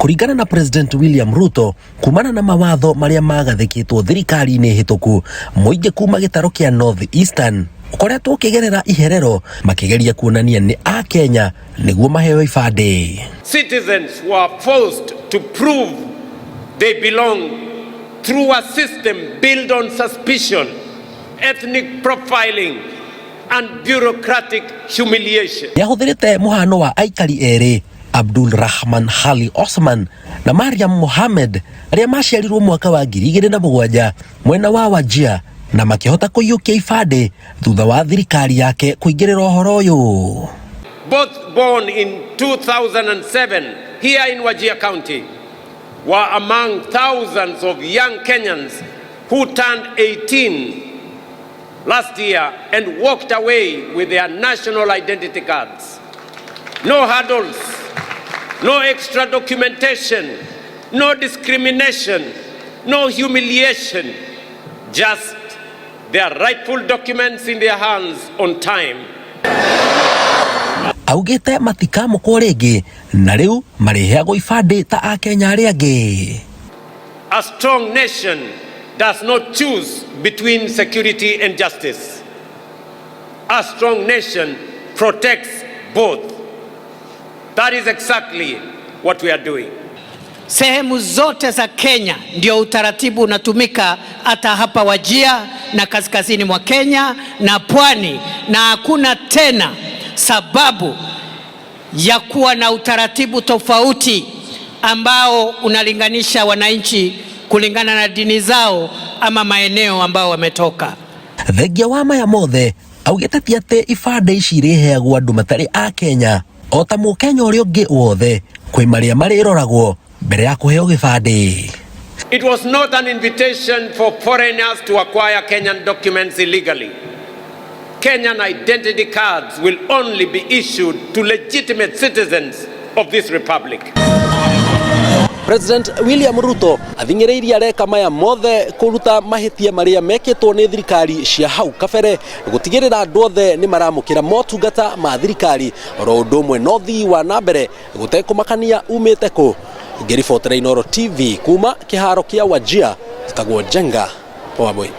Kũringana na President William Ruto, kumana na mawatho maria magathĩkĩtwo thirikari-inĩ hĩtũku, mũingĩ kuma gĩtaro kĩa North Eastern ũkoretwo ũkĩgerera iherero makĩgeria kuonania nĩ a Kenya nĩguo maheo ibandĩ. Citizens were forced to prove they belong through a system built on suspicion, ethnic profiling and bureaucratic humiliation. Yahũthĩrĩte mũhano wa aikari erĩ, Abdul Rahman Hali Osman na Mariam Mohamed, arĩa maciarirwo mwaka wa 2007 mwena wa Wajir na makĩhota kũiyũkia ibandĩ thutha wa thirikari yake kũingĩrĩra ũhoro ũyũ. Both born in 2007 here in Wajir County were among thousands of young Kenyans who turned 18 last year and walked away with their national identity cards. No hurdles, no extra documentation, no discrimination, no humiliation, just their rightful documents in their hands on time. Augĩte matikamũkwo rĩngĩ na rĩu mareheagwo ibandĩ ta a Kenya arĩa angĩ. A strong nation does not choose between security and justice. A strong nation protects both. That is exactly what we are doing. Sehemu zote za Kenya ndio utaratibu unatumika, hata hapa Wajir na kaskazini mwa Kenya na pwani, na hakuna tena sababu ya kuwa na utaratibu tofauti ambao unalinganisha wananchi kulingana na dini zao ama maeneo ambao wametoka. Thengia wa maya mothe augĩte ti atĩ ibandĩ ici ireheagwo andũ matarĩ a Kenya, o ta mũkenya ũrĩa ũngĩ wothe, kwĩ marĩa marĩroragwo mbere ya kũheo gĩbandĩ. It was not an invitation for foreigners to acquire Kenyan documents illegally. Kenyan identity cards will only be issued to legitimate citizens of this republic. President William Ruto athing'ĩrĩirie areka maya mothe kũruta mahĩtia marĩa mekĩtwo nĩ thirikari cia hau kabere, gũtigĩrĩra andũ othe nĩ maramũkĩra motungata ma thirikari, oro ũndũ ũmwe na ũthii wa na mbere gũtekũmakania umĩte kũ. Ngĩribotera Inooro TV kuma kĩharo kĩa Wajir, njĩtagwo Jenga Wambui.